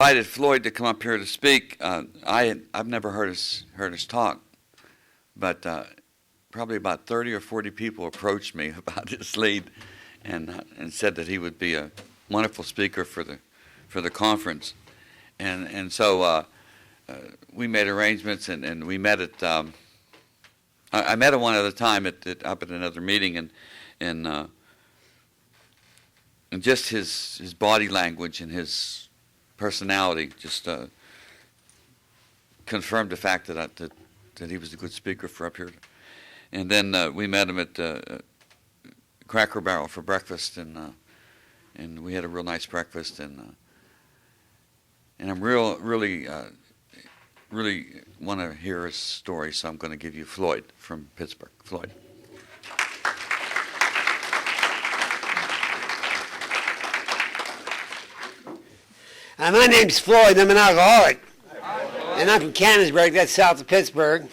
invited Floyd to come up here to speak. I've never heard us talk, but probably about 30 or 40 people approached me about his lead, and said that he would be a wonderful speaker for the conference, and so we made arrangements, and we met at. I met him one other time up at another meeting, and just his body language and his personality just confirmed the fact that he was a good speaker for up here. And then we met him at Cracker Barrel for breakfast, and we had a real nice breakfast, and I'm really want to hear his story, so I'm going to give you Floyd from Pittsburgh. Floyd. My name's Floyd. I'm an alcoholic. And I'm from Canonsburg, that's south of Pittsburgh.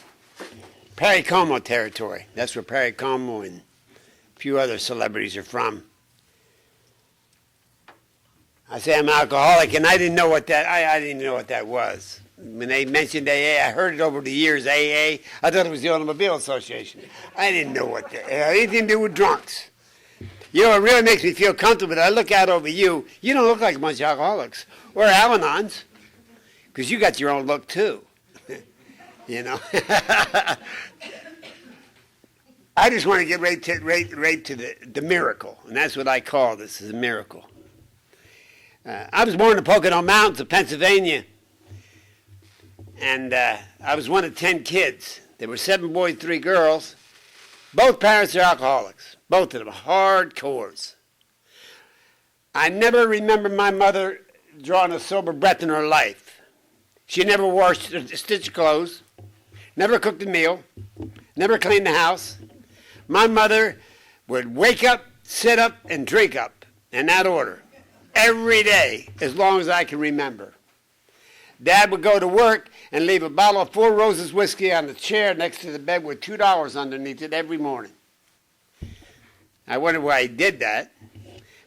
Perry Como territory. That's where Perry Como and a few other celebrities are from. I say I'm an alcoholic, and I didn't know what that I didn't know what that was. When they mentioned AA, I heard it over the years, AA. I thought it was the Automobile Association. I didn't know what that had anything to do with drunks. You know, it really makes me feel comfortable. I look out over you. You don't look like a bunch of alcoholics or Al-Anons, because you got your own look too. You know. I just want to get right to the miracle, and that's what I call this, is a miracle. I was born in the Pocono Mountains of Pennsylvania, and I was one of 10 kids. There were 7 boys, 3 girls. Both parents are alcoholics, both of them, hardcores. I never remember my mother drawing a sober breath in her life. She never wore stitched clothes, never cooked a meal, never cleaned the house. My mother would wake up, sit up, and drink up, in that order, every day, as long as I can remember. Dad would go to work and leave a bottle of Four Roses whiskey on the chair next to the bed with $2 underneath it every morning. I wondered why he did that.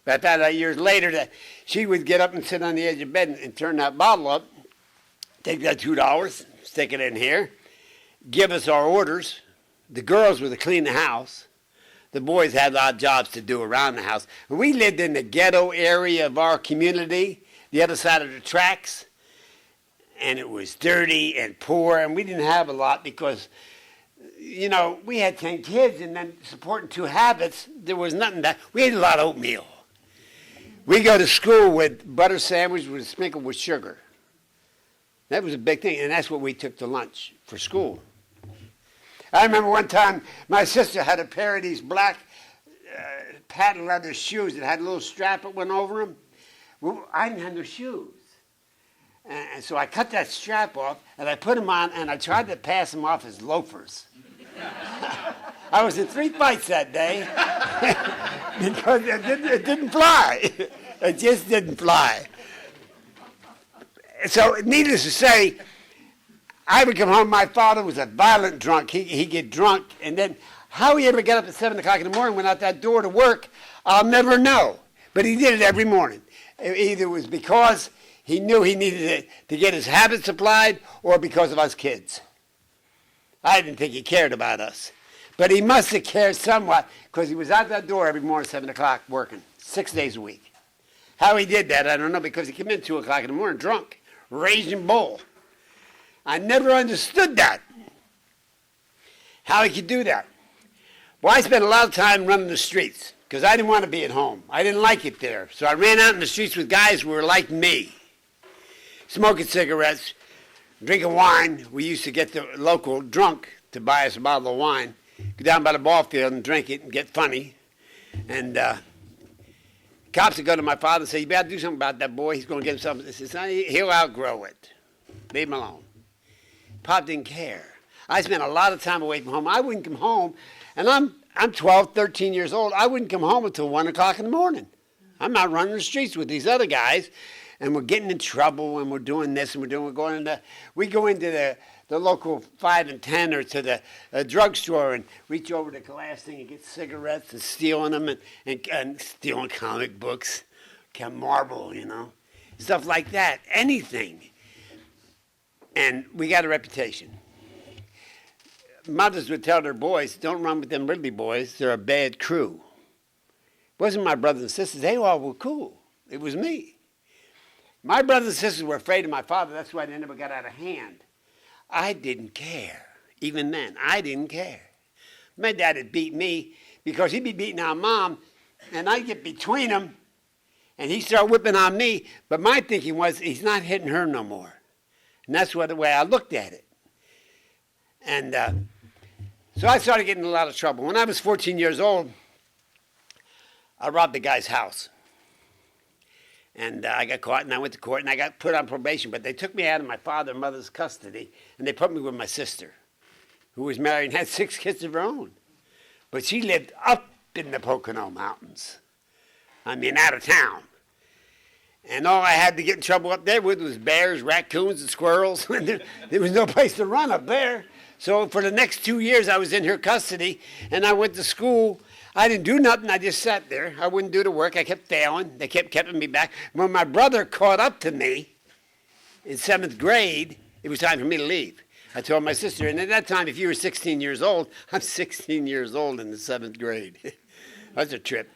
But I found out years later that she would get up and sit on the edge of bed and turn that bottle up, take that $2, stick it in here, give us our orders. The girls were to clean the house. The boys had odd jobs to do around the house. We lived in the ghetto area of our community, the other side of the tracks, and it was dirty and poor, and we didn't have a lot because, you know, we had 10 kids, and then supporting 2 habits, there was nothing that, we ate a lot of oatmeal. We go to school with butter sandwich with sprinkled with sugar. That was a big thing, and that's what we took to lunch for school. I remember one time my sister had a pair of these black patent leather shoes that had a little strap that went over them. Well, I didn't have no shoes. And so I cut that strap off, and I put them on, and I tried to pass them off as loafers. I was in 3 fights that day because it didn't fly. It just didn't fly. So needless to say, I would come home. My father was a violent drunk. He'd get drunk, and then how he ever got up at 7 o'clock in the morning, went out that door to work, I'll never know. But he did it every morning. Either it was because he knew he needed to get his habits applied, or because of us kids. I didn't think he cared about us. But he must have cared somewhat, because he was out that door every morning at 7 o'clock working, 6 days a week. How he did that, I don't know, because he came in 2 o'clock in the morning drunk, raging bull. I never understood that, how he could do that. Well, I spent a lot of time running the streets, because I didn't want to be at home. I didn't like it there. So I ran out in the streets with guys who were like me, smoking cigarettes, drinking wine. We used to get the local drunk to buy us a bottle of wine, go down by the ball field and drink it and get funny. And cops would go to my father and say, you better do something about that boy. He's going to get himself. He says, he'll outgrow it. Leave him alone. Pop didn't care. I spent a lot of time away from home. I wouldn't come home, and I'm 12, 13 years old. I wouldn't come home until 1 o'clock in the morning. I'm out running the streets with these other guys, and we're getting in trouble, and we're doing this, and we go into the local 5 and 10 or to the drugstore and reach over the glass thing and get cigarettes and stealing them and stealing comic books, marble, you know. stuff like that, anything. And we got a reputation. Mothers would tell their boys, don't run with them Ridley boys, they're a bad crew. It wasn't my brothers and sisters, they all were cool. It was me. My brothers and sisters were afraid of my father, that's why they never got out of hand. I didn't care. Even then, I didn't care. My dad would beat me because he'd be beating our mom, and I'd get between them, and he'd start whipping on me. But my thinking was, he's not hitting her no more. And that's the way I looked at it. And so I started getting in a lot of trouble. When I was 14 years old, I robbed the guy's house. And I got caught, and I went to court, and I got put on probation. But they took me out of my father and mother's custody, and they put me with my sister, who was married and had 6 kids of her own. But she lived up in the Pocono Mountains. I mean, out of town. And all I had to get in trouble up there with was bears, raccoons, and squirrels. There was no place to run up there. So for the next 2 years, I was in her custody, and I went to school. I didn't do nothing. I just sat there. I wouldn't do the work. I kept failing. They kept keeping me back. When my brother caught up to me in 7th grade, it was time for me to leave. I told my sister, and at that time, if you were 16 years old, I'm 16 years old in the 7th grade. That's a trip.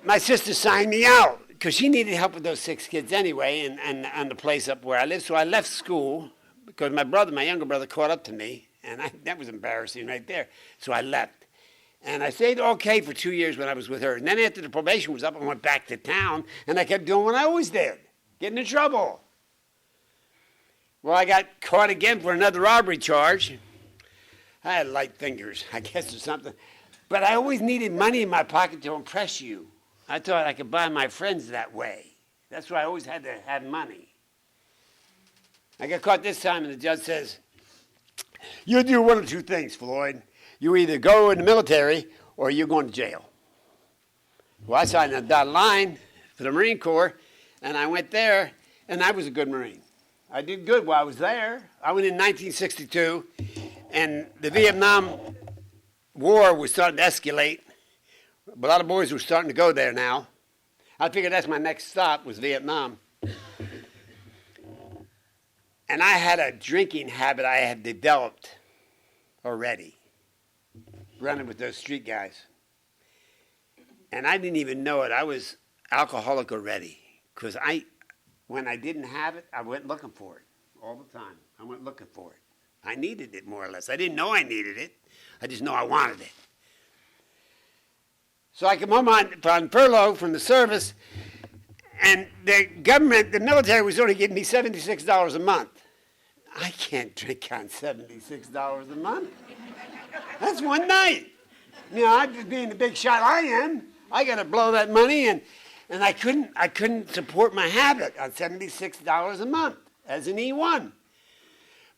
My sister signed me out because she needed help with those 6 kids anyway and the place up where I lived. So I left school because my younger brother, caught up to me, and that was embarrassing right there. So I left. And I stayed okay for 2 years when I was with her. And then after the probation was up, I went back to town, and I kept doing what I always did, getting in trouble. Well, I got caught again for another robbery charge. I had light fingers, I guess, or something. But I always needed money in my pocket to impress you. I thought I could buy my friends that way. That's why I always had to have money. I got caught this time, and the judge says, you do one of 2 things, Floyd. You either go in the military or you're going to jail. Well, I signed a dotted line for the Marine Corps, and I went there, and I was a good Marine. I did good while I was there. I went in 1962, and the Vietnam War was starting to escalate. A lot of boys were starting to go there now. I figured that's my next stop was Vietnam. And I had a drinking habit I had developed already, running with those street guys. And I didn't even know it. I was alcoholic already because when I didn't have it, I went looking for it all the time. I went looking for it. I needed it more or less. I didn't know I needed it. I just know I wanted it. So I come home on furlough from the service, and the military was only giving me $76 a month. I can't drink on $76 a month. That's one night. You know, I'm just being the big shot I am. I got to blow that money, and I couldn't support my habit on $76 a month as an E1.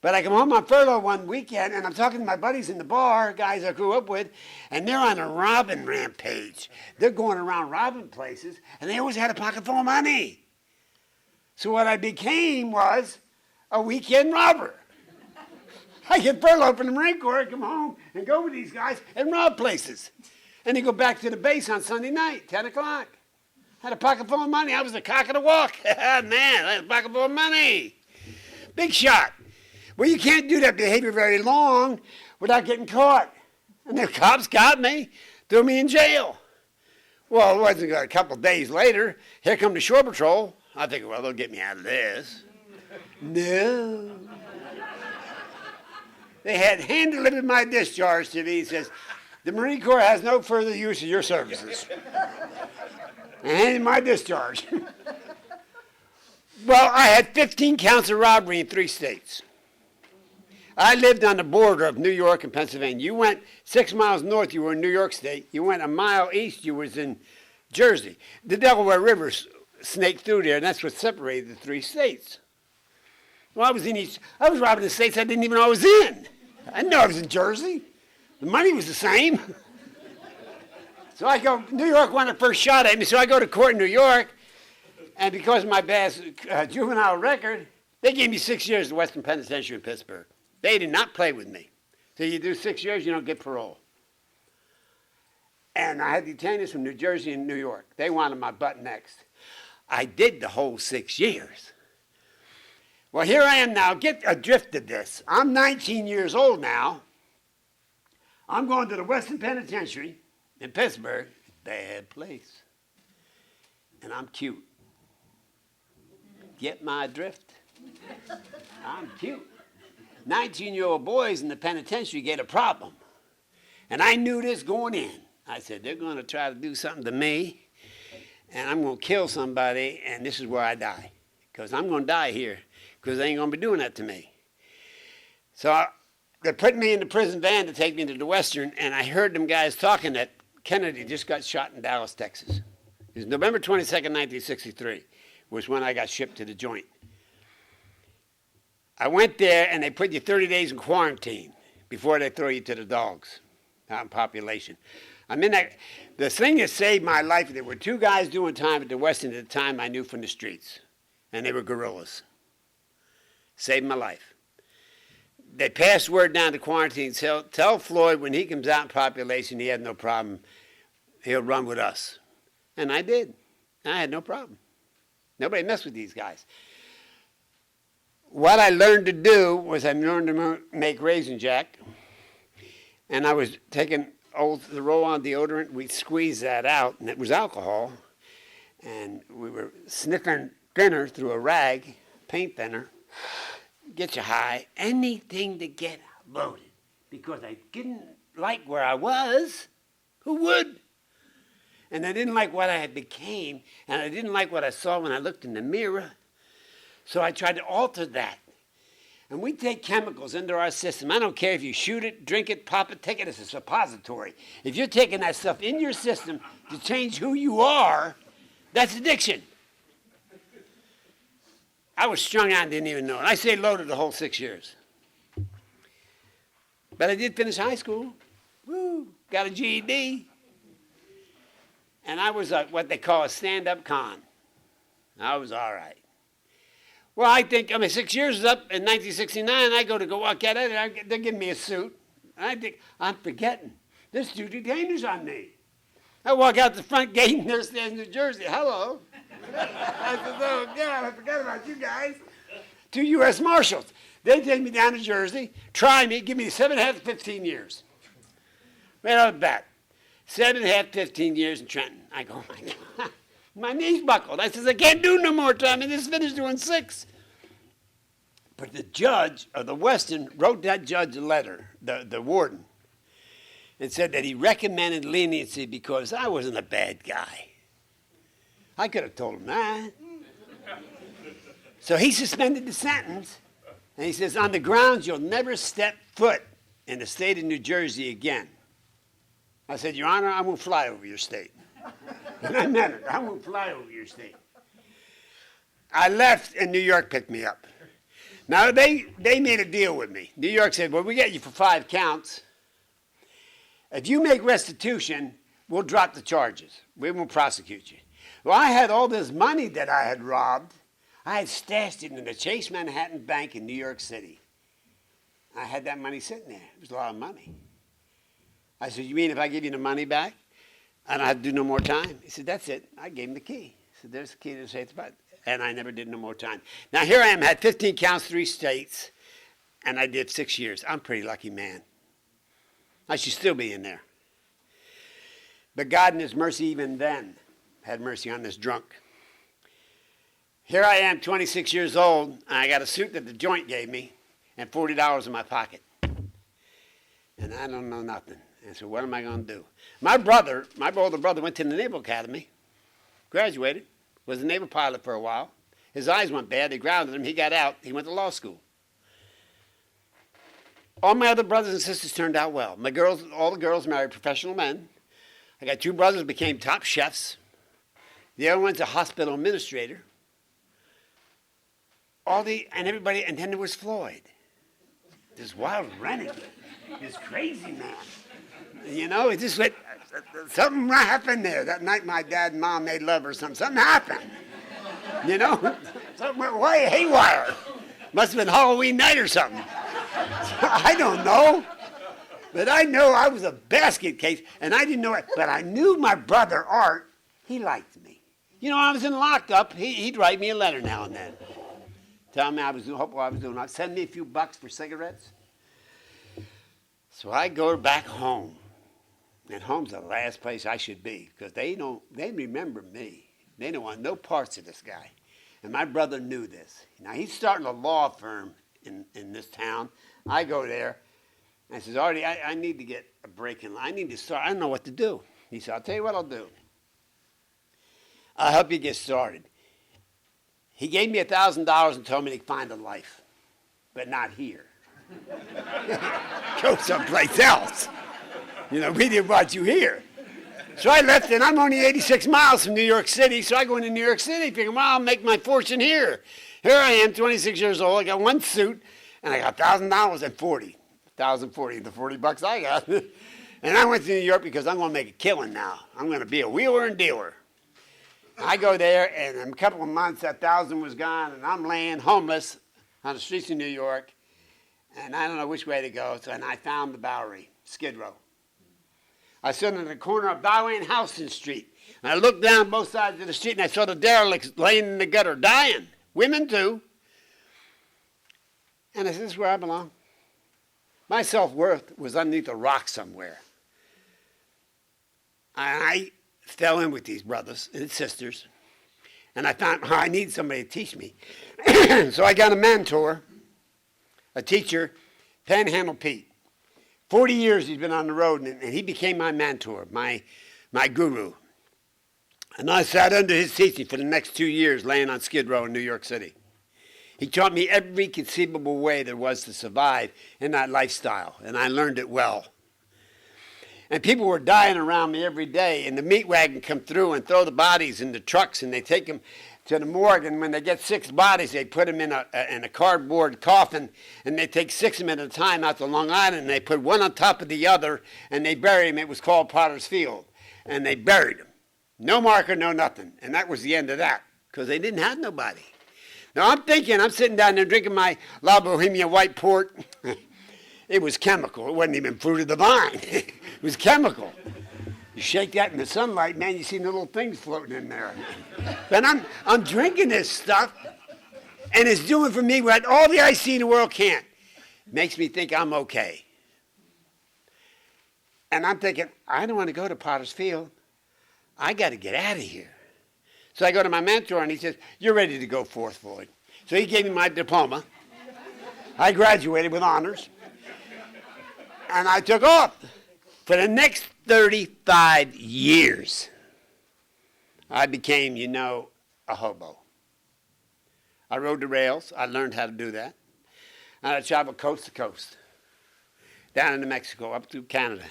But I come home on furlough one weekend, and I'm talking to my buddies in the bar, guys I grew up with, and they're on a robbing rampage. They're going around robbing places, and they always had a pocket full of money. So what I became was a weekend robber. I get furloughed from the Marine Corps, I come home and go with these guys and rob places. And they go back to the base on Sunday night, 10 o'clock. Had a pocket full of money. I was the cock of the walk. Man, I had a pocket full of money. Big shot. Well, you can't do that behavior very long without getting caught. And the cops got me, threw me in jail. Well, it wasn't a couple of days later. Here come the Shore Patrol. I figured, well, they'll get me out of this. No. They had hand-delivered my discharge to me. It says, the Marine Corps has no further use of your services. And handed my discharge. Well, I had 15 counts of robbery in 3 states. I lived on the border of New York and Pennsylvania. You went 6 miles north, you were in New York State. You went a mile east, you was in Jersey. The Delaware River snaked through there, and that's what separated the 3 states. Well, I was robbing the states I didn't even know I was in. I didn't know I was in Jersey. The money was the same. So I go, New York wanted the first shot at me, so I go to court in New York, and because of my bad juvenile record, they gave me 6 years at Western Penitentiary in Pittsburgh. They did not play with me. So you do 6 years, you don't get parole. And I had detainees from New Jersey and New York. They wanted my butt next. I did the whole 6 years. Well, here I am now. Get a drift of this. I'm 19 years old now. I'm going to the Western Penitentiary in Pittsburgh. Bad place. And I'm cute. Get my drift? I'm cute. 19-year-old boys in the penitentiary get a problem. And I knew this going in. I said, they're going to try to do something to me, and I'm going to kill somebody, and this is where I die. Because I'm going to die here, because they ain't going to be doing that to me. So they put me in the prison van to take me to the Western, and I heard them guys talking that Kennedy just got shot in Dallas, Texas. It was November 22nd, 1963, was when I got shipped to the joint. I went there, and they put you 30 days in quarantine before they throw you to the dogs out in population. I'm in that. The thing that saved my life, there were two guys doing time at the Western at the time I knew from the streets, and they were guerrillas. Saved my life. They passed word down to quarantine, tell Floyd when he comes out in population, he had no problem. He'll run with us. And I did. I had no problem. Nobody messed with these guys. What I learned to do was I learned to make Raisin Jack, and I was taking the roll-on deodorant. We'd squeeze that out, and it was alcohol, and we were sniffing thinner through a rag, paint thinner, get you high, anything to get loaded, because I didn't like where I was. Who would? And I didn't like what I had became, and I didn't like what I saw when I looked in the mirror. So I tried to alter that. And we take chemicals into our system. I don't care if you shoot it, drink it, pop it, take it as a suppository. If you're taking that stuff in your system to change who you are, that's addiction. I was strung out and didn't even know it. I stayed loaded the whole 6 years. But I did finish high school. Woo, got a GED. And I was what they call a stand-up con. I was all right. Well, I think, 6 years is up in 1969. I go walk out of there. They're giving me a suit. And I think, I'm forgetting. There's 2 detainers on me. I walk out the front gate, and there stands New Jersey. Hello. I said, oh, God, I forgot about you guys. 2 U.S. Marshals. They take me down to Jersey, try me, give me 7.5 to 15 years. Right off the bat. 7.5, 15 years in Trenton. I go, oh, my God. My knees buckled. I says, I can't do no more time. And this finished doing 6. But the judge of the Western wrote that judge a letter, the warden, and said that he recommended leniency because I wasn't a bad guy. I could have told him that. So he suspended the sentence, and he says, on the grounds you'll never step foot in the state of New Jersey again. I said, Your Honor, I won't fly over your state. And I meant it. I won't fly over your state. I left, and New York picked me up. Now, they made a deal with me. New York said, well, we get you for 5 counts. If you make restitution, we'll drop the charges. We won't prosecute you. Well, I had all this money that I had robbed. I had stashed it in the Chase Manhattan Bank in New York City. I had that money sitting there. It was a lot of money. I said, you mean if I give you the money back, I don't have to do no more time? He said, that's it. I gave him the key. He said, there's the key to the safe spot. And I never did no more time. Now, here I am, had 15 counts, 3 states, and I did 6 years. I'm a pretty lucky man. I should still be in there. But God in his mercy even then had mercy on this drunk. Here I am, 26 years old, and I got a suit that the joint gave me and $40 in my pocket. And I don't know nothing. And so what am I going to do? My older brother went to the Naval Academy, graduated, was a naval pilot for a while. His eyes went bad. They grounded him. He got out. He went to law school. All my other brothers and sisters turned out well. All the girls married professional men. I got 2 brothers became top chefs. The other one's a hospital administrator. And then there was Floyd, this wild renegade, this crazy man. You know, it just went, something happened there. That night my dad and mom made love or something. Something happened. You know, something went way haywire. Must have been Halloween night or something. I don't know. But I know I was a basket case, and I didn't know it. But I knew my brother, Art, he liked me. You know, I was in lockup. He'd write me a letter now and then. Tell me what I was doing. Send me a few bucks for cigarettes. So I go back home. And home's the last place I should be because they remember me. They don't want no parts of this guy. And my brother knew this. Now, he's starting a law firm in this town. I go there. And I says, Artie, I need to get a break in. I need to start. I don't know what to do. He said, I'll tell you what I'll do. I'll help you get started. He gave me $1,000 and told me to find a life, but not here. Go someplace else. You know, we didn't want you here. So I left, and I'm only 86 miles from New York City, so I go into New York City thinking, well, I'll make my fortune here. Here I am, 26 years old. I got one suit, and I got $1,000 and 40. $1,040, the 40 bucks I got. And I went to New York because I'm going to make a killing now. I'm going to be a wheeler and dealer. I go there, and in a couple of months, that 1,000 was gone, and I'm laying homeless on the streets of New York, and I don't know which way to go, and I found the Bowery, Skid Row. I stood in the corner of Bowery and Houston Street, and I looked down both sides of the street, and I saw the derelicts laying in the gutter, dying. Women, too. And I said, this is where I belong. My self-worth was underneath a rock somewhere. I fell in with these brothers and sisters, and I found I need somebody to teach me. So I got a mentor, a teacher, Panhandle Pete. 40 years he's been on the road, and he became my mentor, my guru. And I sat under his teaching for the next 2 years laying on Skid Row in New York City. He taught me every conceivable way there was to survive in that lifestyle, and I learned it well. And people were dying around me every day, and the meat wagon come through and throw the bodies in the trucks, and they take them to the morgue, and when they get 6 bodies, they put them in a cardboard coffin, and they take 6 of them at a time out to Long Island, and they put one on top of the other, and they bury them. It was called Potter's Field, and they buried them. No marker, no nothing, and that was the end of that, because they didn't have nobody. Now I'm sitting down there drinking my La Bohemia white port. It was chemical. It wasn't even fruit of the vine. It was chemical. You shake that in the sunlight, man, you see the little things floating in there. But I'm drinking this stuff, and it's doing for me what all the ice in the world can't. It makes me think I'm okay. And I'm thinking, I don't want to go to Potter's Field. I got to get out of here. So I go to my mentor, and he says, you're ready to go forth, Floyd. So he gave me my diploma. I graduated with honors. And I took off. For the next 35 years, I became, a hobo. I rode the rails. I learned how to do that. And I traveled coast to coast, down into Mexico, up through Canada.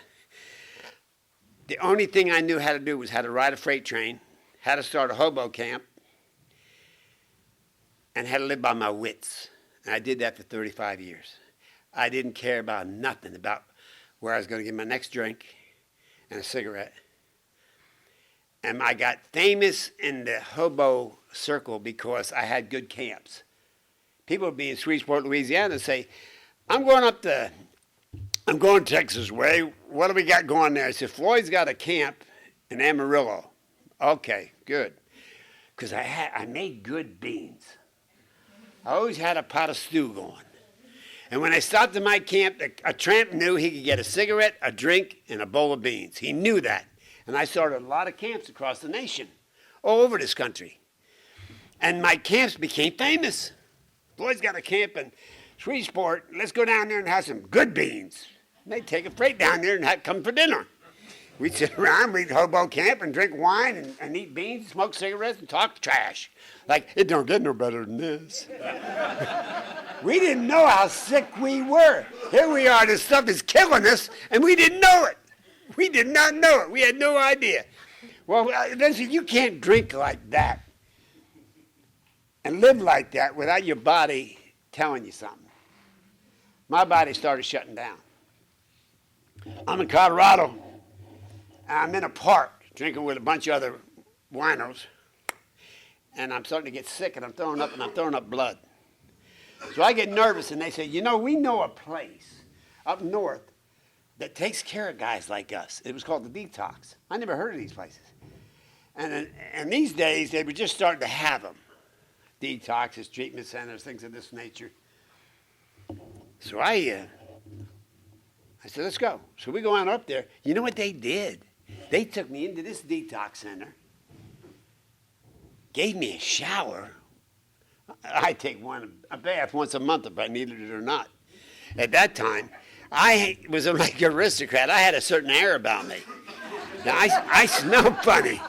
The only thing I knew how to do was how to ride a freight train, how to start a hobo camp, and how to live by my wits. And I did that for 35 years. I didn't care about nothing, about where I was going to get my next drink and a cigarette. And I got famous in the hobo circle because I had good camps. People would be in Shreveport, Louisiana, and say, I'm going Texas way. What do we got going there? I said, Floyd's got a camp in Amarillo. Okay, good. Because I made good beans. I always had a pot of stew going. And when I stopped at my camp, a tramp knew he could get a cigarette, a drink, and a bowl of beans. He knew that. And I started a lot of camps across the nation, all over this country. And my camps became famous. Floyd's got a camp in Shreveport. Let's go down there and have some good beans. And they'd take a freight down there and come for dinner. We'd sit around, we'd hobo camp and drink wine and eat beans, smoke cigarettes, and talk trash. Like, it don't get no better than this. We didn't know how sick we were. Here we are, this stuff is killing us, and we didn't know it. We did not know it. We had no idea. Well, listen, you can't drink like that and live like that without your body telling you something. My body started shutting down. I'm in Colorado, and I'm in a park drinking with a bunch of other winos, and I'm starting to get sick, and I'm throwing up blood. So I get nervous, and they say, we know a place up north that takes care of guys like us. It was called the Detox. I never heard of these places. And these days, they were just starting to have them. Detoxes, treatment centers, things of this nature. So I said, let's go. So we go on up there. You know what they did? They took me into this detox center, gave me a shower. I take a bath once a month if I needed it or not. At that time, I was like an aristocrat. I had a certain air about me. Now, I smelled funny.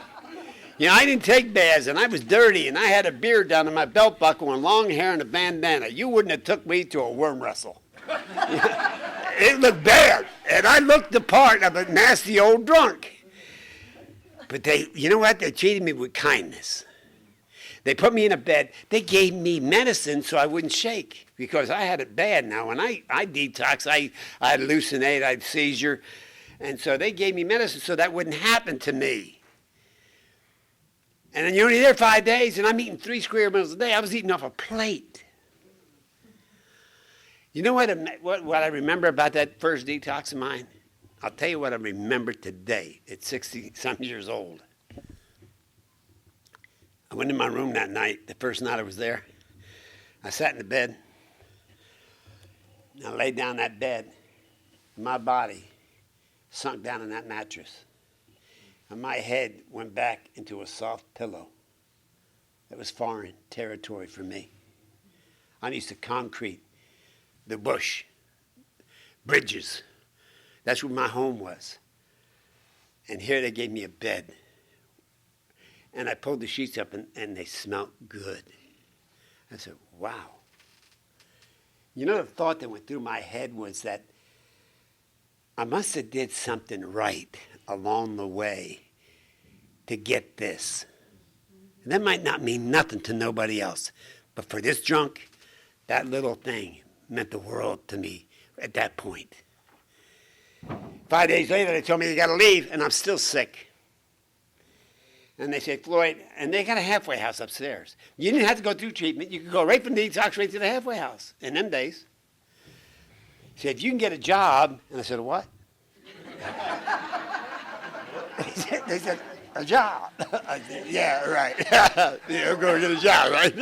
You know, I didn't take baths, and I was dirty, and I had a beard down in my belt buckle and long hair and a bandana. You wouldn't have took me to a worm wrestle. It looked bad, and I looked the part of a nasty old drunk. But you know what? They treated me with kindness. They put me in a bed. They gave me medicine so I wouldn't shake because I had it bad now. When I detox, I hallucinate, I had seizure. And so they gave me medicine so that wouldn't happen to me. And then you're only there 5 days, and I'm eating 3 square meals a day. I was eating off a plate. You know what I remember about that first detox of mine? I'll tell you what I remember today at 60-some years old. I went in my room that night, the first night I was there. I sat in the bed. I laid down that bed. And my body sunk down in that mattress. And my head went back into a soft pillow. That was foreign territory for me. I'm used to concrete, the bush, bridges. That's where my home was. And here they gave me a bed. And I pulled the sheets up, and they smelled good. I said, wow. You know, the thought that went through my head was that I must have did something right along the way to get this. And that might not mean nothing to nobody else. But for this drunk, that little thing meant the world to me at that point. 5 days later, they told me, you got to leave, and I'm still sick. And they said, Floyd, and they got a halfway house upstairs. You didn't have to go through treatment. You could go right from the detox right to the halfway house in them days. He said, you can get a job. And I said, what? They said, a job. I said, yeah, right. You're going to get a job, right?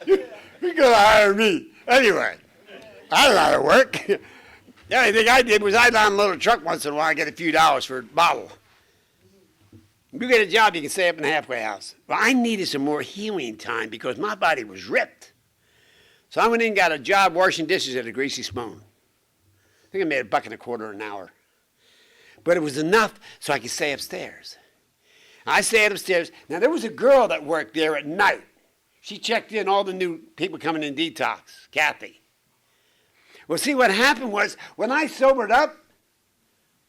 You're going to hire me. Anyway, I don't know how to work. The only thing I did was I'd on a little truck once in a while and get a few dollars for a bottle. You get a job, you can stay up in the halfway house. Well, I needed some more healing time because my body was ripped. So I went in and got a job washing dishes at a Greasy Spoon. I think I made $1.25 an hour. But it was enough so I could stay upstairs. I stayed upstairs. Now, there was a girl that worked there at night. She checked in all the new people coming in detox, Kathy. Well, see, what happened was when I sobered up,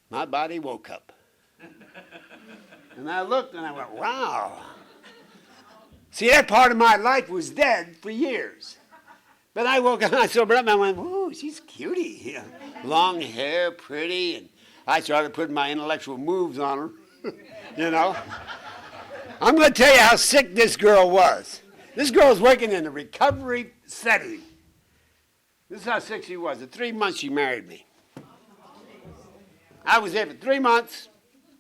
my body woke up. And I looked and I went, wow. See, that part of my life was dead for years. But I woke up and I sobered up and I went, whoa, she's cutie. You know, long hair, pretty. And I started putting my intellectual moves on her. You know. I'm going to tell you how sick this girl was. This girl was working in a recovery setting. This is how sick she was. At 3 months, she married me. I was there for 3 months.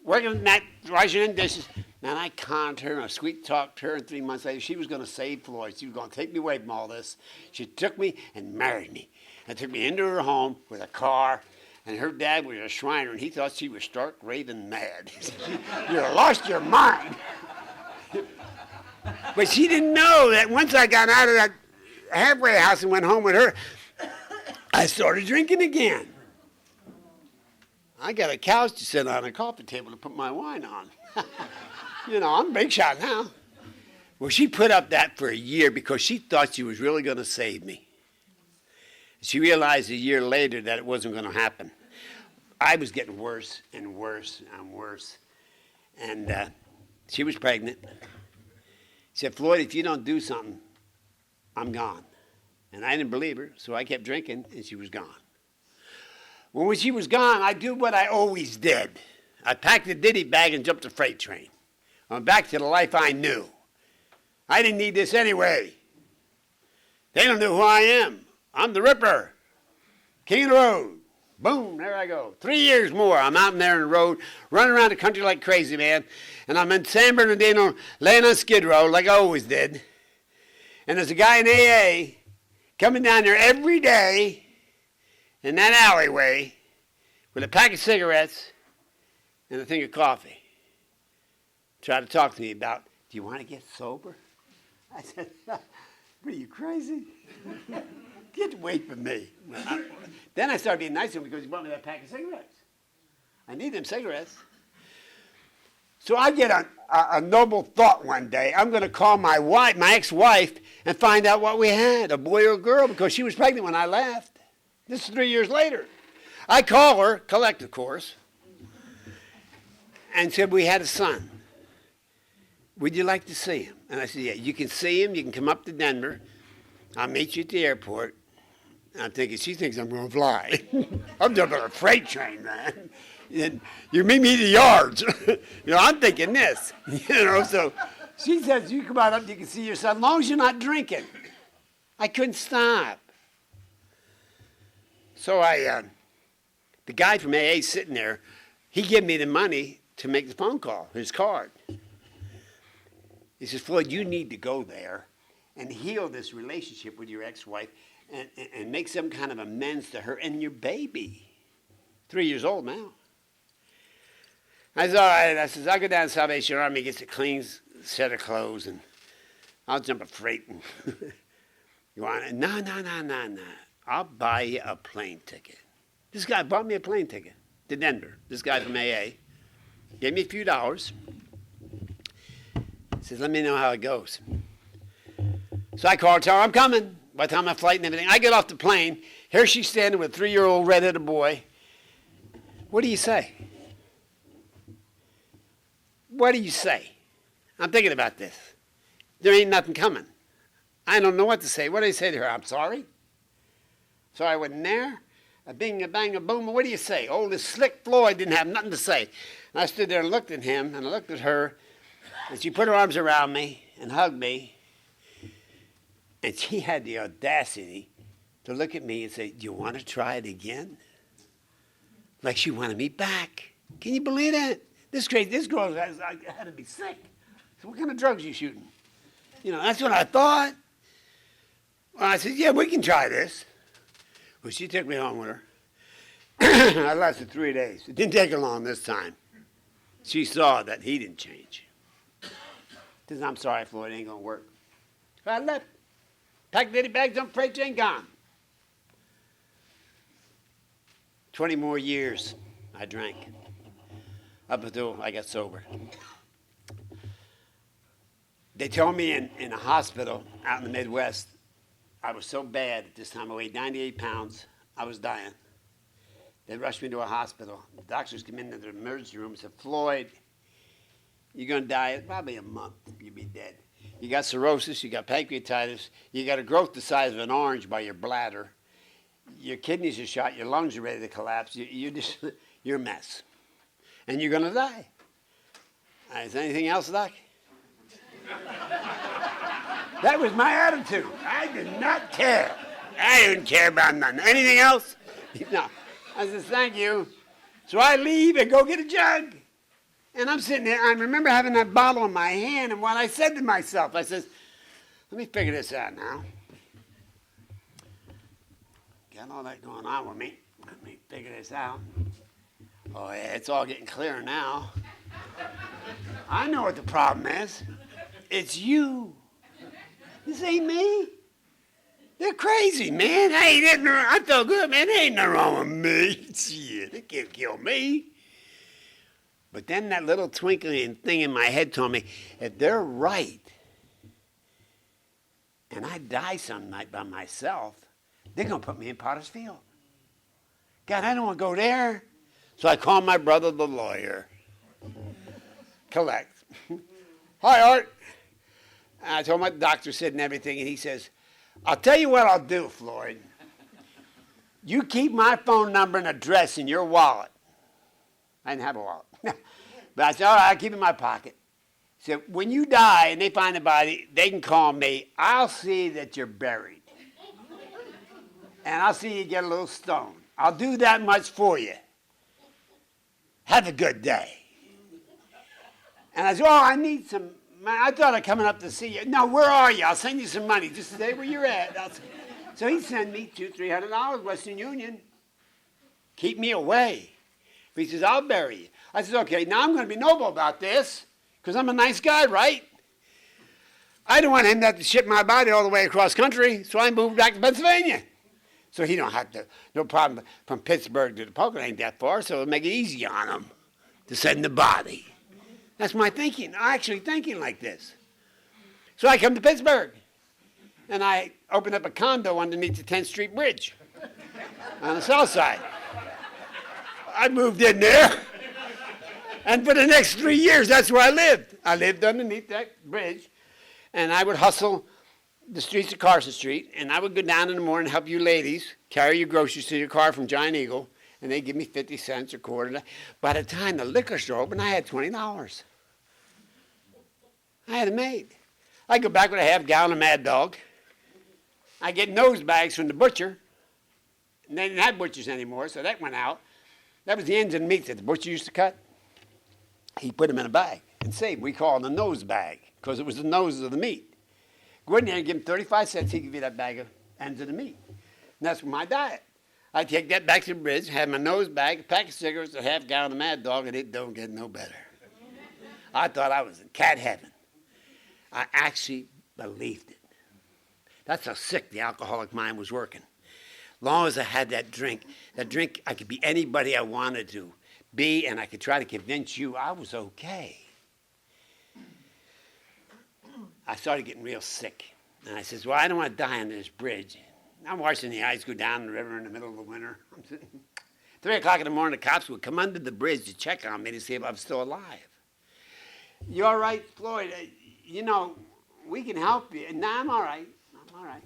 Working at night, washing in dishes, and I conned her and I sweet-talked her, and 3 months later, she was going to save Floyd. She was going to take me away from all this. She took me and married me. And took me into her home with a car, and her dad was a Shriner, and he thought she was stark raving mad. He said, you lost your mind. But she didn't know that once I got out of that halfway house and went home with her, I started drinking again. I got a couch to sit on, a coffee table to put my wine on. You know, I'm a big shot now. Well, she put up that for a year because she thought she was really going to save me. She realized a year later that it wasn't going to happen. I was getting worse and worse and worse. And she was pregnant. She said, Floyd, if you don't do something, I'm gone. And I didn't believe her, so I kept drinking, and she was gone. Well, when she was gone, I did what I always did. I packed a ditty bag and jumped a freight train. I'm back to the life I knew. I didn't need this anyway. They don't know who I am. I'm the Ripper, King of the Road. Boom, there I go. 3 years more. I'm out there on the road, running around the country like crazy, man. And I'm in San Bernardino, laying on Skid Row like I always did. And there's a guy in AA coming down there every day in that alleyway with a pack of cigarettes and a thing of coffee. Try to talk to me about, do you want to get sober? I said, what are you, crazy? Get away from me. Then I started being nice to him because he brought me that pack of cigarettes. I need them cigarettes. So I get a noble thought one day. I'm going to call my wife, my ex-wife, and find out what we had, a boy or a girl, because she was pregnant when I left. This is 3 years later. I call her, collect, of course, and said we had a son. Would you like to see him? And I said, yeah, you can see him. You can come up to Denver. I'll meet you at the airport. And I'm thinking, she thinks I'm going to fly. I'm jumping on a freight train, man. And you meet me at the yards. I'm thinking this. So she says, you come out up, you can see your son, as long as you're not drinking. I couldn't stop. So the guy from AA sitting there, he gave me the money to make the phone call, his card. He says, Floyd, you need to go there and heal this relationship with your ex-wife and make some kind of amends to her and your baby. 3 years old now. I said, all right. I says, I'll go down to Salvation Army, get a clean set of clothes, and I'll jump a freight. And you want it? No. I'll buy you a plane ticket. This guy bought me a plane ticket to Denver. This guy from AA gave me a few dollars. He says, let me know how it goes. So I called, tell her I'm coming. By the time my flight and everything, I get off the plane. Here she's standing with a 3-year-old redheaded boy. What do you say? What do you say? I'm thinking about this. There ain't nothing coming. I don't know what to say. What do I say to her? I'm sorry. Sorry I wasn't there. A bing, a bang, a boom. What do you say? Oh, this slick Floyd didn't have nothing to say. And I stood there and looked at him, and I looked at her, and she put her arms around me and hugged me. And she had the audacity to look at me and say, do you want to try it again? Like she wanted me back. Can you believe that? This girl had to be sick. So what kind of drugs are you shooting? That's what I thought. Well, I said, yeah, we can try this. Well, she took me home with her. I lasted 3 days. It didn't take her long this time. She saw that he didn't change. She said, I'm sorry, Floyd, it ain't going to work. So I left. Packed little bags on freight train, gone. 20 more years I drank. Up until I got sober. They told me in a hospital out in the Midwest, I was so bad at this time. I weighed 98 pounds. I was dying. They rushed me to a hospital. The doctors came into the emergency room and said, Floyd, you're going to die in probably a month. You'll be dead. You got cirrhosis. You got pancreatitis. You got a growth the size of an orange by your bladder. Your kidneys are shot. Your lungs are ready to collapse. You're a mess. And you're going to die. Is there anything else, Doc? That was my attitude. I did not care. I didn't care about nothing. Anything else? No. I said, thank you. So I leave and go get a jug. And I'm sitting there. I remember having that bottle in my hand. And what I said to myself, I said, let me figure this out now. Got all that going on with me. Let me figure this out. Oh, yeah, it's all getting clearer now. I know what the problem is. It's you. This ain't me. They're crazy, man. I felt good, man. There ain't nothing wrong with me. Shit, they can't kill me. But then that little twinkling thing in my head told me, if they're right, and I die some night by myself, they're going to put me in Potter's Field. God, I don't want to go there. So I called my brother, the lawyer. Collect. Hi, Art. And I told him what the doctor said and everything, and he says, I'll tell you what I'll do, Floyd. You keep my phone number and address in your wallet. I didn't have a wallet. But I said, all right, I'll keep it in my pocket. He said, when you die and they find the body, they can call me. I'll see that you're buried. and I'll see you get a little stoned. I'll do that much for you. Have a good day. And I said, oh, I need some, I thought of coming up to see you. No, where are you? I'll send you some money. Just stay where you're at. So he sent me $200-300, Western Union. Keep me away. He says, I'll bury you. I said, okay, now I'm going to be noble about this, because I'm a nice guy, right? I don't want him to have to ship my body all the way across country, so I moved back to Pennsylvania. So he don't have to, no problem from Pittsburgh to the Pocono ain't that far, so it'll make it easy on him to send the body. That's my thinking. I'm actually thinking like this. So I come to Pittsburgh, and I opened up a condo underneath the 10th Street Bridge on the south side. I moved in there, and for the next 3 years, that's where I lived. I lived underneath that bridge, and I would hustle the streets of Carson Street, and I would go down in the morning and help you ladies carry your groceries to your car from Giant Eagle, and they'd give me 50 cents or quarter. By the time the liquor store opened, I had $20. I had it made. I go back with a half gallon of Mad Dog. I get nose bags from the butcher, and they didn't have butchers anymore, so that went out. That was the ends of the meat that the butcher used to cut. He put them in a bag and saved. We call it a nose bag, because it was the noses of the meat. Go in there and give him 35 cents, he'd give you that bag of ends of the meat. And that's my diet. I take that back to the bridge, have my nose bag, a pack of cigarettes, a half gallon of Mad Dog, and it don't get no better. I thought I was in cat heaven. I actually believed it. That's how sick the alcoholic mind was working. Long as I had that drink, I could be anybody I wanted to be, and I could try to convince you I was okay. I started getting real sick. And I says, well, I don't want to die on this bridge. I'm watching the ice go down the river in the middle of the winter. I'm sitting 3 o'clock in the morning, the cops would come under the bridge to check on me to see if I'm still alive. You all right, Floyd? You know, we can help you. No, I'm all right. I'm all right.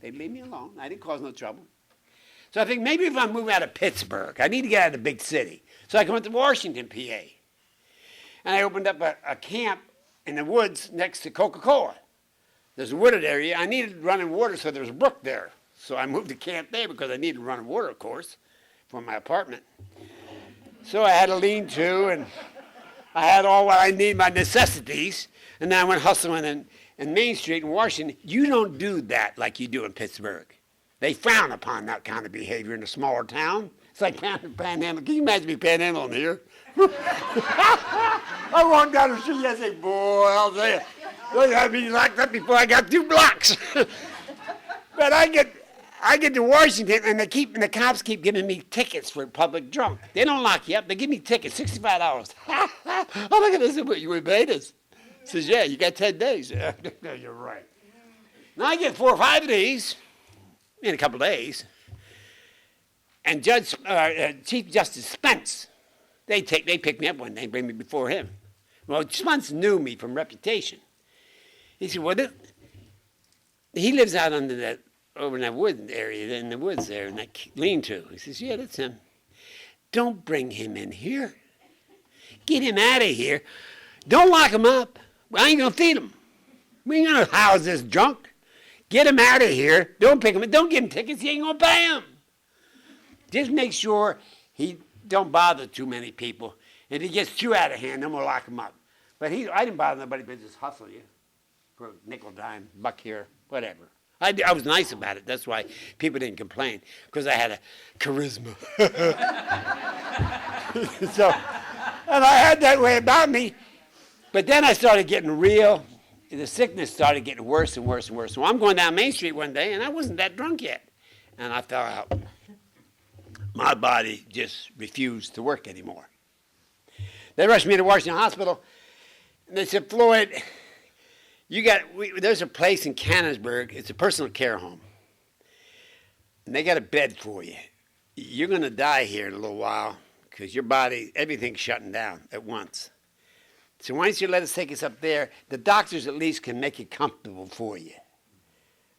They leave me alone. I didn't cause no trouble. So I think maybe if I move out of Pittsburgh, I need to get out of the big city. So I went to Washington, PA. And I opened up a camp in the woods next to Coca-Cola. There's a wooded area. I needed running water, so there was a brook there. So I moved to camp there because I needed running water, of course, for my apartment. So I had a lean-to, and I had all what I need, my necessities. And then I went hustling in Main Street in Washington. You don't do that like you do in Pittsburgh. They frown upon that kind of behavior in a smaller town. It's like panhandling. Can you imagine me panhandling here? I walked down the street, I say, boy, I'll tell you, they had me locked up before I got 2 blocks. But I get to Washington, and the cops keep giving me tickets for public drunk. They don't lock you up. They give me tickets, $65. Oh, look at this. You obeyed us. Says, yeah, you got 10 days. Yeah, you're right. Now I get 4 or 5 of these in a couple of days. And Chief Justice Spence, they pick me up one day and bring me before him. Well, Spence knew me from reputation. He said, well, he lives out over in that wood area, in the woods there, in that lean-to. He says, yeah, that's him. Don't bring him in here. Get him out of here. Don't lock him up. I ain't going to feed him. We ain't going to house this drunk. Get him out of here. Don't pick him up. Don't give him tickets. He ain't going to pay him. Just make sure he don't bother too many people. If he gets too out of hand, then we'll lock him up. But I didn't bother nobody but just hustle you for a nickel, dime, buck here, whatever. I was nice about it. That's why people didn't complain, because I had a charisma. And I had that way about me. But then I started getting real. The sickness started getting worse and worse and worse. So I'm going down Main Street one day, and I wasn't that drunk yet. And I fell out. My body just refused to work anymore. They rushed me to Washington Hospital, and they said, Floyd, there's a place in Canonsburg. It's a personal care home. And they got a bed for you. You're going to die here in a little while because your body, everything's shutting down at once. So why don't you let us take us up there? The doctors at least can make it comfortable for you.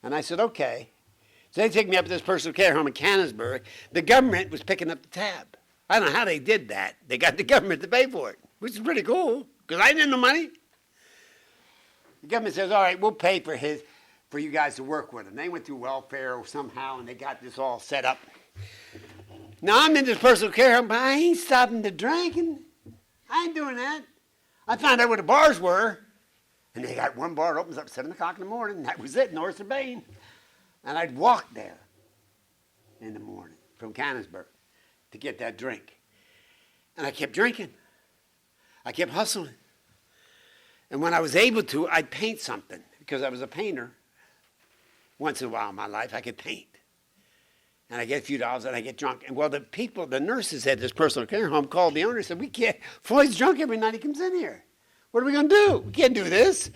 And I said, okay. So they take me up to this personal care home in Canonsburg. The government was picking up the tab. I don't know how they did that. They got the government to pay for it, which is pretty cool, because I didn't have no money. The government says, all right, we'll pay for his for you guys to work with them. They went through welfare somehow, and they got this all set up. Now, I'm in this personal care home, but I ain't stopping the drinking. I ain't doing that. I found out where the bars were, and they got one bar that opens up at 7 o'clock in the morning, and that was it, North of Bain. And I'd walk there in the morning from Canonsburg to get that drink. And I kept drinking. I kept hustling. And when I was able to, I'd paint something, because I was a painter. Once in a while in my life, I could paint. And I get a few dollars and I get drunk. And well, the nurses at this personal care home called the owner and said, we can't, Floyd's drunk every night he comes in here. What are we going to do? We can't do this.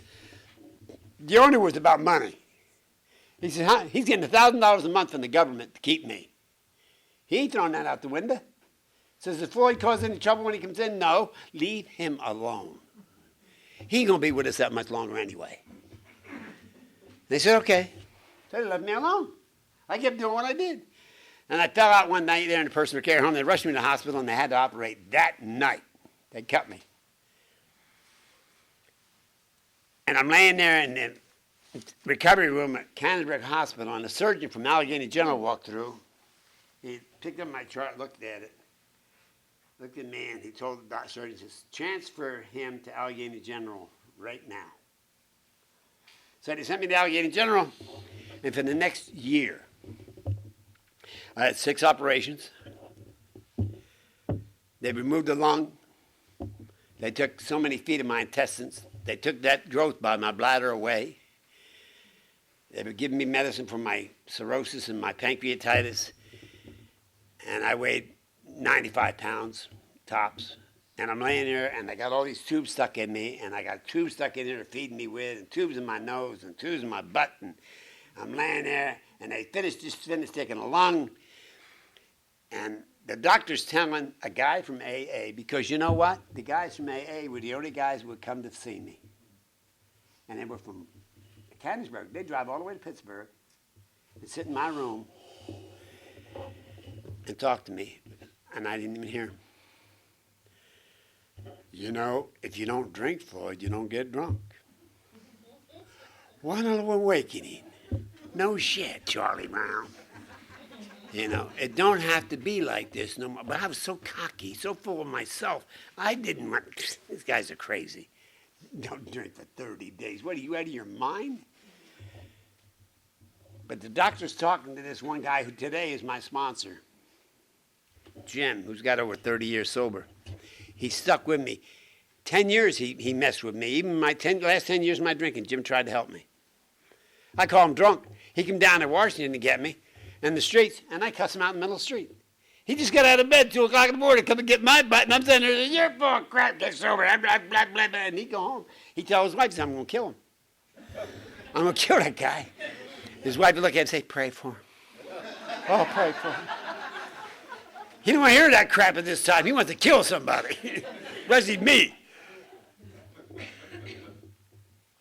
The owner was about money. He said, he's getting $1,000 a month from the government to keep me. He ain't throwing that out the window. Says, if Floyd causes any trouble when he comes in? No, leave him alone. He ain't going to be with us that much longer anyway. They said, okay. So they left me alone. I kept doing what I did. And I fell out one night there in the personal care home. They rushed me to the hospital, and they had to operate that night. They cut me. And I'm laying there in the recovery room at Canonsburg Hospital, and a surgeon from Allegheny General walked through. He picked up my chart, looked at it, looked at me, and he told the surgeon, says, transfer him to Allegheny General right now. So they sent me to Allegheny General, and for the next year, I had 6 operations. They removed the lung. They took so many feet of my intestines. They took that growth by my bladder away. They were giving me medicine for my cirrhosis and my pancreatitis. And I weighed 95 pounds, tops. And I'm laying there, and they got all these tubes stuck in me, and I got tubes stuck in there to feed me with, and tubes in my nose, and tubes in my butt. And I'm laying there, and they just finished taking a lung. And the doctor's telling a guy from AA, because you know what? The guys from AA were the only guys who would come to see me. And they were from Canonsburg. They'd drive all the way to Pittsburgh and sit in my room and talk to me. And I didn't even hear them. You know, if you don't drink, Floyd, you don't get drunk. What an awakening. No shit, Charlie Brown. You know, it don't have to be like this no more. But I was so cocky, so full of myself. I didn't want, these guys are crazy. Don't drink for 30 days. What, are you out of your mind? But the doctor's talking to this one guy who today is my sponsor, Jim, who's got over 30 years sober. He stuck with me. 10 years he messed with me. Even my last 10 years of my drinking, Jim tried to help me. I call him drunk. He came down to Washington to get me in the streets, and I cuss him out in the middle of the street. He just got out of bed 2 o'clock in the morning to come and get my butt, and I'm saying, you're full of crap, get sober, blah, blah, blah, blah, blah. And he'd go home. He'd tell his wife, he said, I'm going to kill him. I'm going to kill that guy. His wife would look at him and say, pray for him. Oh, pray for him. He didn't want to hear that crap at this time. He wants to kill somebody, especially me.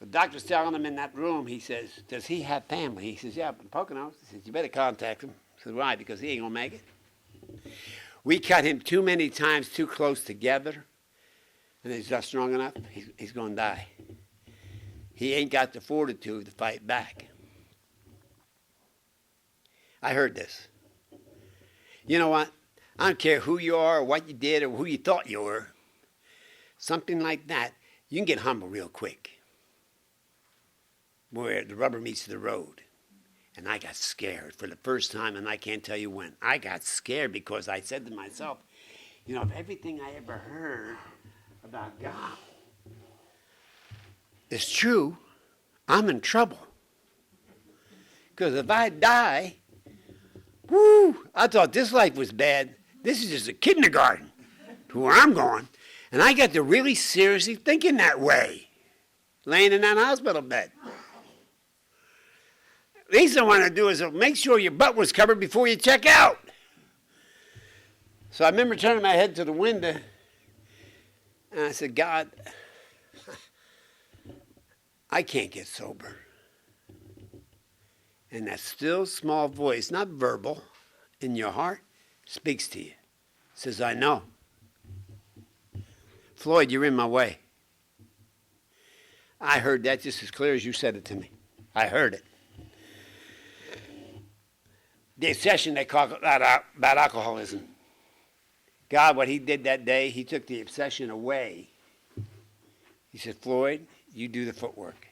The doctor's telling him in that room, he says, does he have family? He says, yeah, up in Poconos. He says, you better contact him. I said, why? Because he ain't going to make it. We cut him too many times too close together, and he's not strong enough. He's going to die. He ain't got the fortitude to fight back. I heard this. You know what? I don't care who you are or what you did or who you thought you were. Something like that, you can get humble real quick. Where the rubber meets the road. And I got scared for the first time, and I can't tell you when. I got scared because I said to myself, you know, if everything I ever heard about God is true, I'm in trouble. Because if I die, I thought this life was bad. This is just a kindergarten to where I'm going. And I got to really seriously thinking that way, laying in that hospital bed. Least I want to do is make sure your butt was covered before you check out. So I remember turning my head to the window, and I said, God, I can't get sober. And that still small voice, not verbal, in your heart, speaks to you. Says, I know. Floyd, you're in my way. I heard that just as clear as you said it to me. I heard it. the obsession they call about alcoholism. God, what he did that day, he took the obsession away. He said, Floyd, you do the footwork.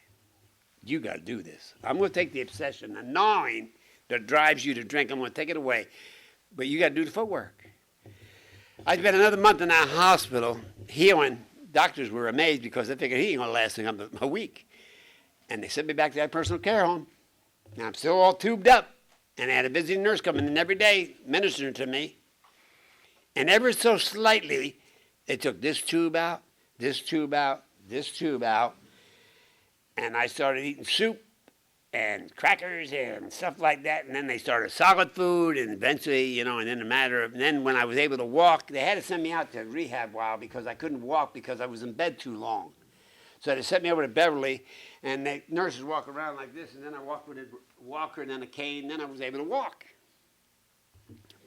You got to do this. I'm going to take the obsession, the gnawing that drives you to drink, I'm going to take it away. But you got to do the footwork. I spent another month in that hospital healing. Doctors were amazed because they figured he ain't going to last a week. And they sent me back to that personal care home. Now I'm still all tubed up. And I had a visiting nurse coming in every day ministering to me. And ever so slightly, they took this tube out, this tube out, this tube out. And I started eating soup and crackers and stuff like that. And then they started solid food, and eventually, and in a matter of, and then when I was able to walk, they had to send me out to rehab while because I couldn't walk because I was in bed too long. So they sent me over to Beverly, and the nurses walk around like this, and then I walked with a walker and then a cane, and then I was able to walk.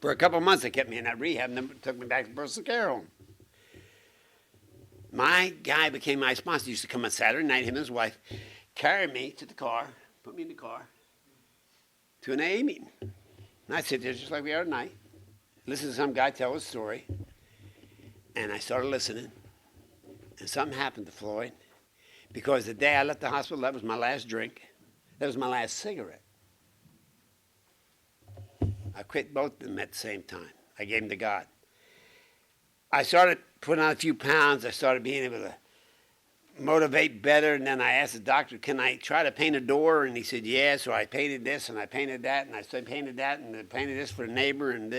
For a couple of months, they kept me in that rehab, and then took me back to personal care home. My guy became my sponsor. He used to come on Saturday night, him and his wife, carry me to the car, put me in the car, to an AA meeting. And I'd sit there just like we are tonight, listen to some guy tell his story, and I started listening, and something happened to Floyd, because the day I left the hospital, that was my last drink. That was my last cigarette. I quit both of them at the same time. I gave them to God. I started putting on a few pounds. I started being able to motivate better. And then I asked the doctor, can I try to paint a door? And he said, yeah. So I painted this and I painted that. And I painted that and I painted this for the neighbor. And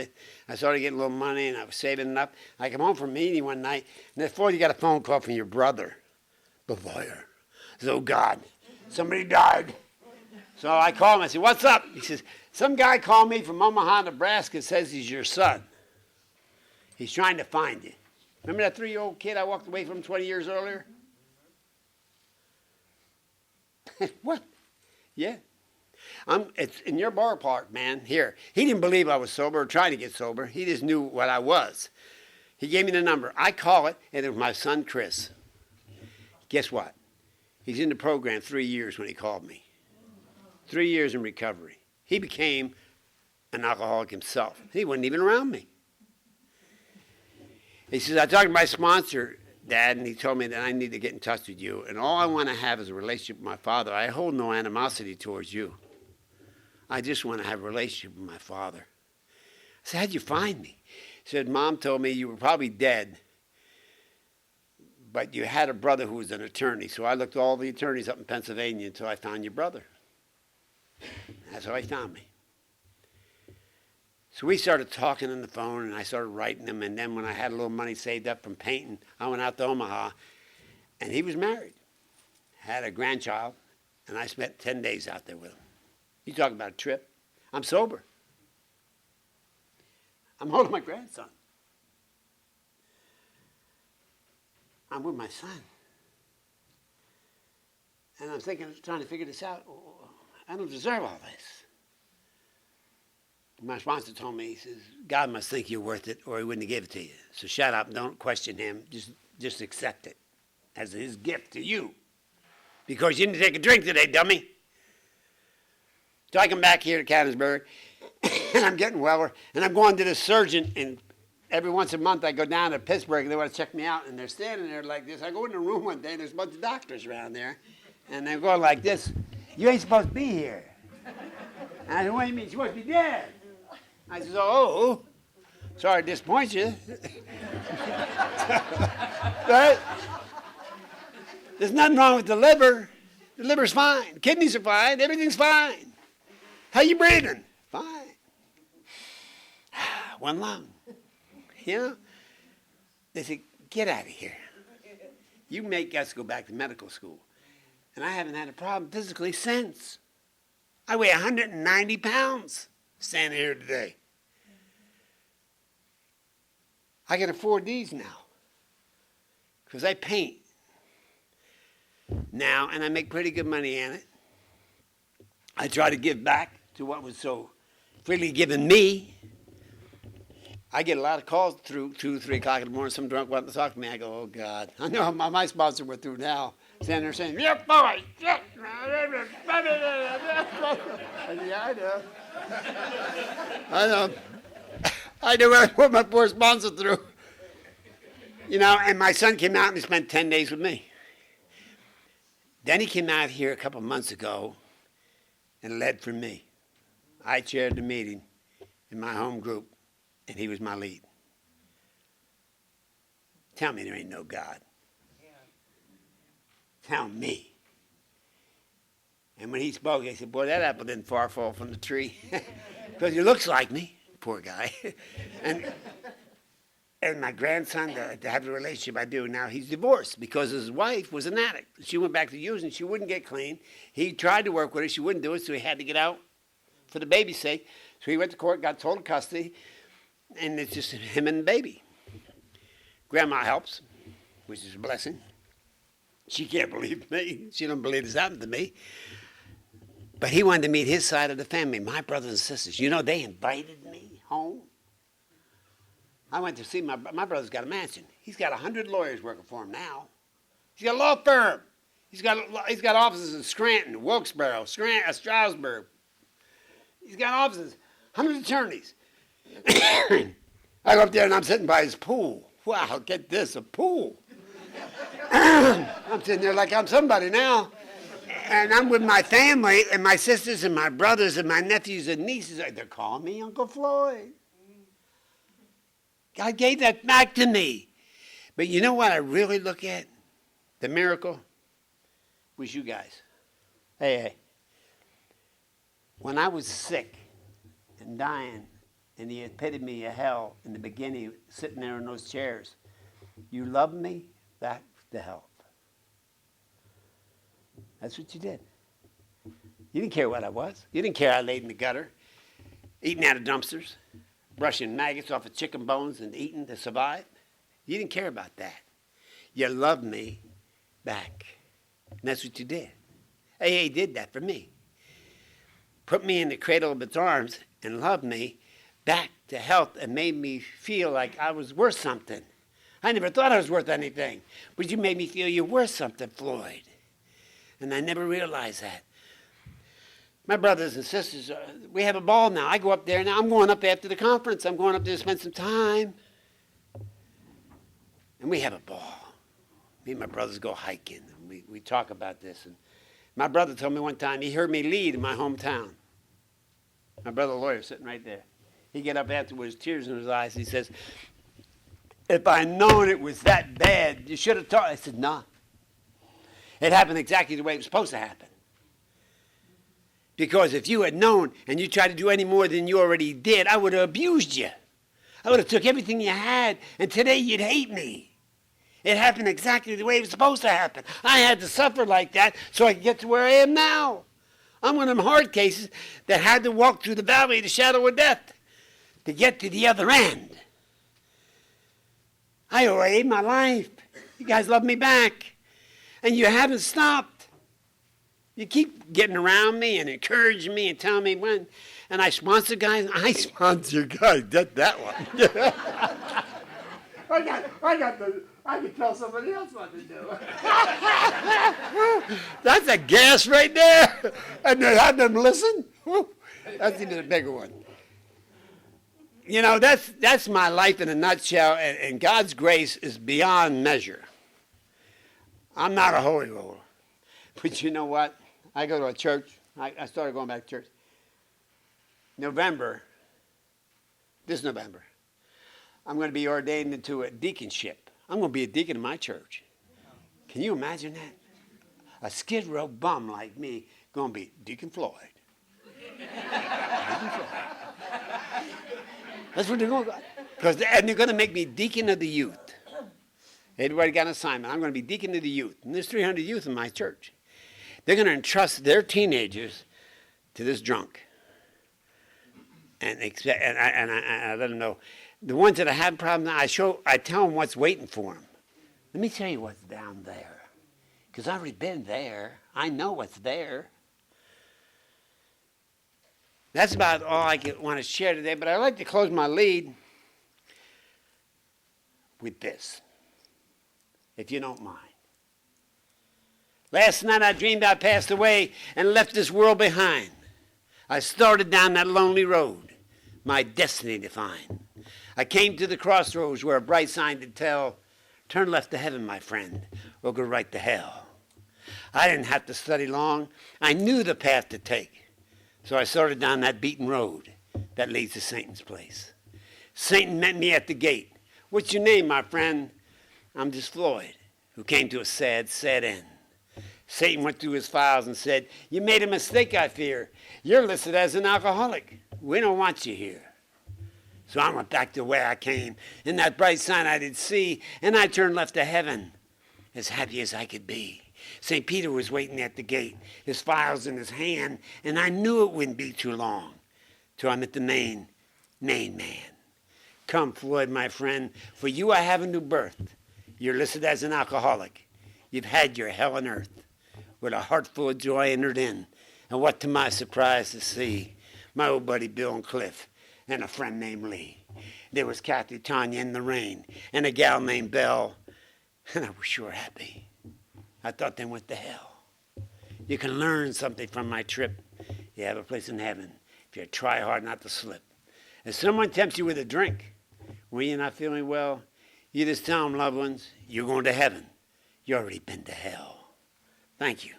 I started getting a little money and I was saving enough. I come home from a meeting one night. And then, Floyd, you got a phone call from your brother, the lawyer. I said, oh, God, somebody died. So I called him. I said, what's up? He says, some guy called me from Omaha, Nebraska, says he's your son. He's trying to find you. Remember that 3-year-old kid I walked away from 20 years earlier? What? Yeah. It's in your ballpark, man. Here. He didn't believe I was sober or trying to get sober. He just knew what I was. He gave me the number. I call it, and it was my son, Chris. Guess what? He's in the program 3 years when he called me. 3 years in recovery. He became an alcoholic himself. He wasn't even around me. He says, I talked to my sponsor, Dad, and he told me that I need to get in touch with you. And all I want to have is a relationship with my father. I hold no animosity towards you. I just want to have a relationship with my father. I said, how'd you find me? He said, Mom told me you were probably dead, but you had a brother who was an attorney. So I looked all the attorneys up in Pennsylvania until I found your brother. That's how he found me. So we started talking on the phone, and I started writing him. And then when I had a little money saved up from painting, I went out to Omaha, and he was married, had a grandchild, and I spent 10 days out there with him. You talk about a trip. I'm sober. I'm holding my grandson. I'm with my son. And I'm trying to figure this out. I don't deserve all this. My sponsor told me, he says, God must think you're worth it or he wouldn't have given it to you. So shut up, don't question him, just accept it as his gift to you. Because you didn't take a drink today, dummy. So I come back here to Canonsburg, and I'm getting well, and I'm going to the surgeon, and every once a month I go down to Pittsburgh, and they want to check me out, and they're standing there like this. I go in the room one day, and there's a bunch of doctors around there, and they're going like this, you ain't supposed to be here. And I said, what do you mean, you're supposed to be dead? I said, oh, sorry to disappoint you. Right? There's nothing wrong with the liver. The liver's fine. The kidneys are fine. Everything's fine. How you breathing? Fine. One lung. You know? They said, get out of here. You make us go back to medical school. And I haven't had a problem physically since. I weigh 190 pounds standing here today. I can afford these now because I paint now, and I make pretty good money in it. I try to give back to what was so freely given me. I get a lot of calls through 2, 3 o'clock in the morning. Some drunk wanting to talk to me. I go, oh, God. I know my sponsor went through now. Standing there saying, yeah, boy. Yeah, I said, yeah, I know. I know. I knew I put my poor sponsor through. You know, and my son came out and he spent 10 days with me. Then he came out here a couple months ago and led for me. I chaired the meeting in my home group, and he was my lead. Tell me there ain't no God. Tell me. And when he spoke, I said, boy, that apple didn't far fall from the tree. Because he looks like me, poor guy. And my grandson, to have the relationship I do now, he's divorced because his wife was an addict. She went back to using. She wouldn't get clean. He tried to work with her. She wouldn't do it, so he had to get out for the baby's sake. So he went to court, got total custody, and it's just him and the baby. Grandma helps, which is a blessing. She can't believe me. She don't believe this happened to me. But he wanted to meet his side of the family, my brothers and sisters. You know, they invited me home. I went to see my brother's got a mansion. He's got 100 lawyers working for him now. He's got a law firm. He's got offices in Scranton, Wilkes-Barre, Stroudsburg. He's got offices, 100 attorneys. I go up there and I'm sitting by his pool. Wow, get this, a pool. I'm sitting there like I'm somebody now. And I'm with my family and my sisters and my brothers and my nephews and nieces. They're calling me Uncle Floyd. God gave that back to me. But you know what I really look at? The miracle was you guys. Hey. When I was sick and dying in the epitome of hell in the beginning, sitting there in those chairs, you loved me back to health. That's what you did. You didn't care what I was. You didn't care I laid in the gutter, eating out of dumpsters, brushing maggots off of chicken bones and eating to survive. You didn't care about that. You loved me back. And that's what you did. AA did that for me. Put me in the cradle of its arms and loved me back to health and made me feel like I was worth something. I never thought I was worth anything, but you made me feel you're worth something, Floyd. And I never realized that. My brothers and sisters, we have a ball now. I go up there now. I'm going up after the conference. I'm going up there to spend some time. And we have a ball. Me and my brothers go hiking. And we talk about this. And my brother told me one time, he heard me lead in my hometown. My brother, a lawyer, sitting right there. He get up afterwards, tears in his eyes. He says, if I'd known it was that bad, you should have taught. I said, nah. It happened exactly the way it was supposed to happen. Because if you had known and you tried to do any more than you already did, I would have abused you. I would have took everything you had, and today you'd hate me. It happened exactly the way it was supposed to happen. I had to suffer like that so I could get to where I am now. I'm one of them hard cases that had to walk through the valley of the shadow of death to get to the other end. I owe AA my life. You guys love me back. And you haven't stopped. You keep getting around me and encouraging me and telling me when. And I sponsor guys. I get that one. I can tell somebody else what to do. That's a gas right there. And to have them listen, that's even a bigger one. You know, that's my life in a nutshell, and God's grace is beyond measure. I'm not a holy roller. But you know what? I go to a church. I started going back to church. This November, I'm going to be ordained into a deaconship. I'm going to be a deacon in my church. Can you imagine that? A Skid Row bum like me going to be Deacon Floyd. Deacon Floyd. That's what they're going to. And they're going to make me deacon of the youth. Everybody got an assignment. I'm going to be deacon of the youth. And there's 300 youth in my church. They're going to entrust their teenagers to this drunk. And I let them know. The ones that I have problems, I tell them what's waiting for them. Let me tell you what's down there. Because I've already been there. I know what's there. That's about all I want to share today. But I'd like to close my lead with this, if you don't mind. Last night I dreamed I passed away and left this world behind. I started down that lonely road, my destiny to find. I came to the crossroads where a bright sign did tell, turn left to heaven, my friend, or go right to hell. I didn't have to study long. I knew the path to take. So I started down that beaten road that leads to Satan's place. Satan met me at the gate. What's your name, my friend? I'm just Floyd, who came to a sad, sad end. Satan went through his files and said, you made a mistake, I fear. You're listed as an alcoholic. We don't want you here. So I went back to where I came, and that bright sign I did see, and I turned left to heaven, as happy as I could be. St. Peter was waiting at the gate, his files in his hand, and I knew it wouldn't be too long till I met the main man. Come, Floyd, my friend, for you I have a new birth. You're listed as an alcoholic. You've had your hell on earth. With a heart full of joy I entered in, and what to my surprise to see, my old buddy Bill and Cliff, and a friend named Lee. There was Kathy, Tanya, and Lorraine, and a gal named Belle, and I was sure happy. I thought they went to hell. You can learn something from my trip. You have a place in heaven if you try hard not to slip. If someone tempts you with a drink when you're not feeling well, you just tell them, loved ones, you're going to heaven. You already been to hell. Thank you.